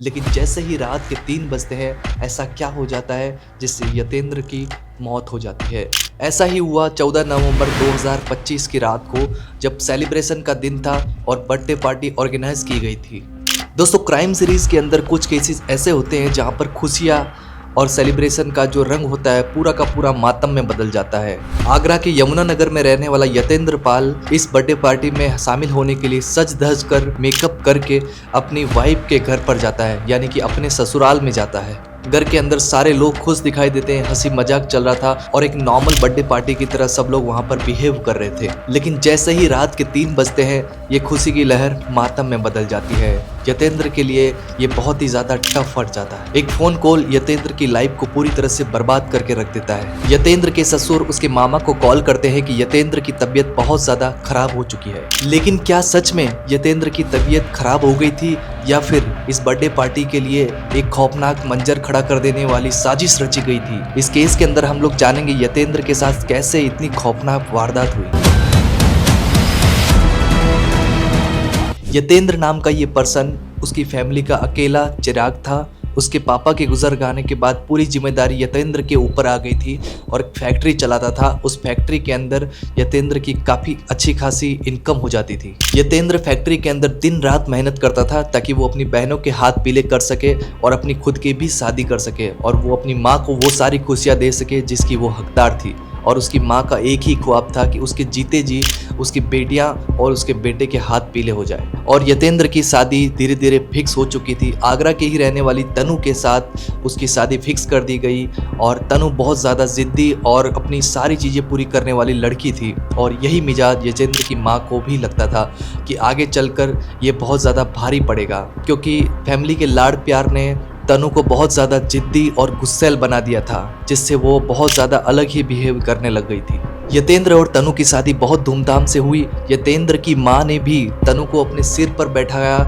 लेकिन जैसे ही रात के 3 बजते हैं ऐसा क्या हो जाता है जिससे यतेंद्र की मौत हो जाती है। ऐसा ही हुआ 14 नवंबर 2025 की रात को, जब सेलिब्रेशन का दिन था और बर्थडे पार्टी ऑर्गेनाइज की गई थी। दोस्तों, क्राइम सीरीज के अंदर कुछ केसेस ऐसे होते हैं जहां पर खुशियां और सेलिब्रेशन का जो रंग होता है पूरा का पूरा मातम में बदल जाता है। आगरा के यमुना नगर में रहने वाला यतेंद्र पाल इस बर्थडे पार्टी में शामिल होने के लिए सज धज कर मेकअप करके अपनी वाइफ के घर पर जाता है, यानी कि अपने ससुराल में जाता है। घर के अंदर सारे लोग खुश दिखाई देते हैं, हंसी मजाक चल रहा था और एक नॉर्मल बर्थडे पार्टी की तरह सब लोग वहां पर बिहेव कर रहे थे। लेकिन जैसे ही रात के 3 बजते हैं ये खुशी की लहर मातम में बदल जाती है। यतेंद्र के लिए ये बहुत ही ज्यादा टफ पड़ जाता है। एक फोन कॉल यतेंद्र की लाइफ को पूरी तरह से बर्बाद करके रख देता है। यतेंद्र के ससुर उसके मामा को कॉल करते हैं कि यतेंद्र की तबीयत बहुत ज्यादा खराब हो चुकी है। लेकिन क्या सच में यतेंद्र की तबीयत खराब हो गई थी या फिर इस बर्थडे पार्टी के लिए एक खौफनाक मंजर खड़ा कर देने वाली साजिश रची गई थी? इस केस के अंदर हम लोग जानेंगे यतेंद्र के साथ कैसे इतनी खौफनाक वारदात हुई। यतेंद्र नाम का ये पर्सन उसकी फैमिली का अकेला चिराग था। उसके पापा के गुजर जाने के बाद पूरी जिम्मेदारी यतेंद्र के ऊपर आ गई थी और एक फैक्ट्री चलाता था। उस फैक्ट्री के अंदर यतेंद्र की काफ़ी अच्छी खासी इनकम हो जाती थी। यतेंद्र फैक्ट्री के अंदर दिन रात मेहनत करता था ताकि वो अपनी बहनों के हाथ पीले कर सके और अपनी खुद की भी शादी कर सके और वो अपनी माँ को वो सारी खुशियाँ दे सके जिसकी वो हकदार थी। और उसकी माँ का एक ही ख्वाब था कि उसके जीते जी उसकी बेटियां और उसके बेटे के हाथ पीले हो जाए। और यतेंद्र की शादी धीरे धीरे फिक्स हो चुकी थी। आगरा के ही रहने वाली तनु के साथ उसकी शादी फिक्स कर दी गई और तनु बहुत ज़्यादा ज़िद्दी और अपनी सारी चीज़ें पूरी करने वाली लड़की थी। और यही मिजाज यतेंद्र की माँ को भी लगता था कि आगे चलकर ये बहुत ज़्यादा भारी पड़ेगा, क्योंकि फैमिली के लाड़ प्यार ने तनु को बहुत ज़्यादा जिद्दी और गुस्सैल बना दिया था, जिससे वो बहुत ज़्यादा अलग ही बिहेव करने लग गई थी। यतेंद्र और तनु की शादी बहुत धूमधाम से हुई। यतेंद्र की माँ ने भी तनु को अपने सिर पर बैठाया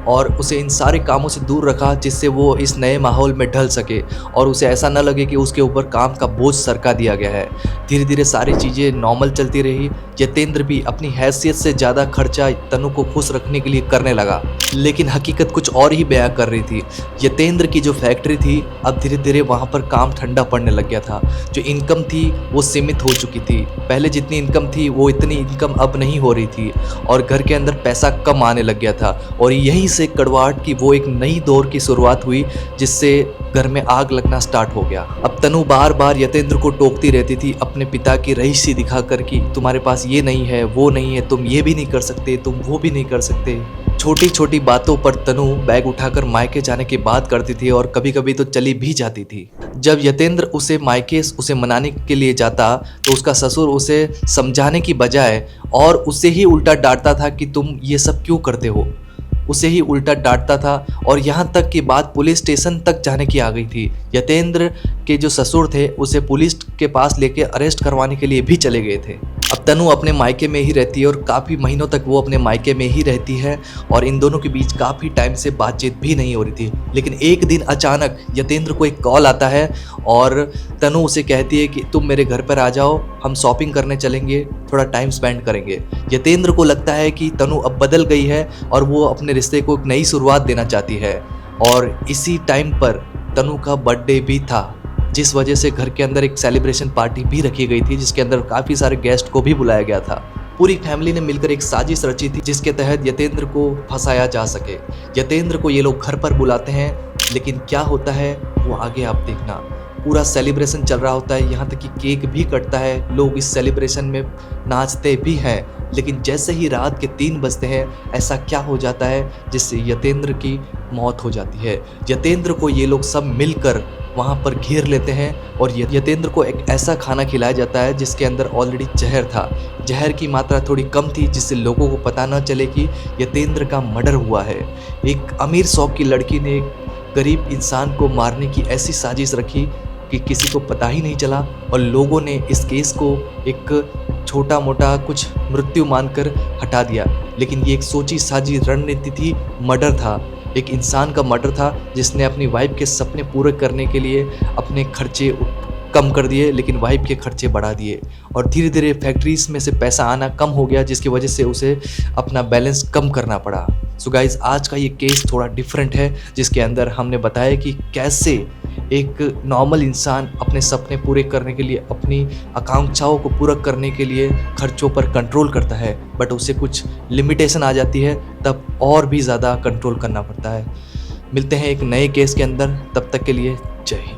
और उसे इन सारे कामों से दूर रखा, जिससे वो इस नए माहौल में ढल सके और उसे ऐसा न लगे कि उसके ऊपर काम का बोझ सरका दिया गया है। धीरे धीरे सारी चीज़ें नॉर्मल चलती रही। यतेंद्र भी अपनी हैसियत से ज़्यादा खर्चा तनु को खुश रखने के लिए करने लगा, लेकिन हकीकत कुछ और ही बयां कर रही थी। यतेंद्र की जो फैक्ट्री थी अब धीरे धीरे वहाँ पर काम ठंडा पड़ने लग गया था। जो इनकम थी वो सीमित हो चुकी थी। पहले जितनी इनकम थी वो इतनी इनकम अब नहीं हो रही थी और घर के अंदर पैसा कम आने लग गया था। और यहीं से कड़वाहट की वो एक नई दौर की शुरुआत हुई, जिससे घर में आग लगना स्टार्ट हो गया। अब तनु बार बार यतेंद्र को टोकती रहती थी अपने पिता की रईसी दिखाकर कि तुम्हारे पास ये नहीं है, वो नहीं है, तुम ये भी नहीं कर सकते, तुम वो भी नहीं कर सकते। छोटी छोटी बातों पर तनु बैग उठाकर मायके जाने की बात करती थी और कभी कभी तो चली भी जाती थी। जब यतेंद्र उसे मायके उसे मनाने के लिए जाता तो उसका ससुर उसे समझाने की बजाय और उसे ही उल्टा डांटता था कि तुम ये सब क्यों करते हो। उसे ही उल्टा डांटता था और यहाँ तक कि बात पुलिस स्टेशन तक जाने की आ गई थी। यतेंद्र के जो ससुर थे उसे पुलिस के पास लेके अरेस्ट करवाने के लिए भी चले गए थे। अब तनु अपने मायके में ही रहती है और काफ़ी महीनों तक वो अपने मायके में ही रहती है और इन दोनों के बीच काफ़ी टाइम से बातचीत भी नहीं हो रही थी। लेकिन एक दिन अचानक यतेंद्र को एक कॉल आता है और तनु उसे कहती है कि तुम मेरे घर पर आ जाओ, हम शॉपिंग करने चलेंगे, थोड़ा टाइम स्पेंड करेंगे। यतेंद्र को लगता है कि तनु अब बदल गई है और वो अपने रिश्ते को एक नई शुरुआत देना चाहती है। और इसी टाइम पर तनु का बर्थडे भी था, जिस वजह से घर के अंदर एक सेलिब्रेशन पार्टी भी रखी गई थी, जिसके अंदर काफ़ी सारे गेस्ट को भी बुलाया गया था। पूरी फैमिली ने मिलकर एक साजिश रची थी जिसके तहत यतेंद्र को फंसाया जा सके। यतेंद्र को ये लोग घर पर बुलाते हैं, लेकिन क्या होता है वो आगे आप देखना। पूरा सेलिब्रेशन चल रहा होता है, यहाँ तक कि केक भी कटता है, लोग इस सेलिब्रेशन में नाचते भी हैं। लेकिन जैसे ही रात के 3 बजते हैं ऐसा क्या हो जाता है जिससे यतेंद्र की मौत हो जाती है। यतेंद्र को ये लोग सब मिलकर वहाँ पर घेर लेते हैं और यतेंद्र को एक ऐसा खाना खिलाया जाता है जिसके अंदर ऑलरेडी जहर था। जहर की मात्रा थोड़ी कम थी जिससे लोगों को पता न चले कि यतेंद्र का मर्डर हुआ है। एक अमीर शौक की लड़की ने एक गरीब इंसान को मारने की ऐसी साजिश रखी कि किसी को पता ही नहीं चला और लोगों ने इस केस को एक छोटा मोटा कुछ मृत्यु मानकर हटा दिया। लेकिन ये एक सोची साजी रणनीति थी, मर्डर था, एक इंसान का मर्डर था जिसने अपनी वाइफ के सपने पूरे करने के लिए अपने खर्चे कम कर दिए लेकिन वाइफ के खर्चे बढ़ा दिए और धीरे धीरे फैक्ट्रीज में से पैसा आना कम हो गया जिसकी वजह से उसे अपना बैलेंस कम करना पड़ा। सो गाइज आज का ये केस थोड़ा डिफरेंट है जिसके अंदर हमने बताया कि कैसे एक नॉर्मल इंसान अपने सपने पूरे करने के लिए, अपनी आकांक्षाओं को पूरा करने के लिए खर्चों पर कंट्रोल करता है, बट उसे कुछ लिमिटेशन आ जाती है तब और भी ज़्यादा कंट्रोल करना पड़ता है। मिलते हैं एक नए केस के अंदर, तब तक के लिए जय हिंद।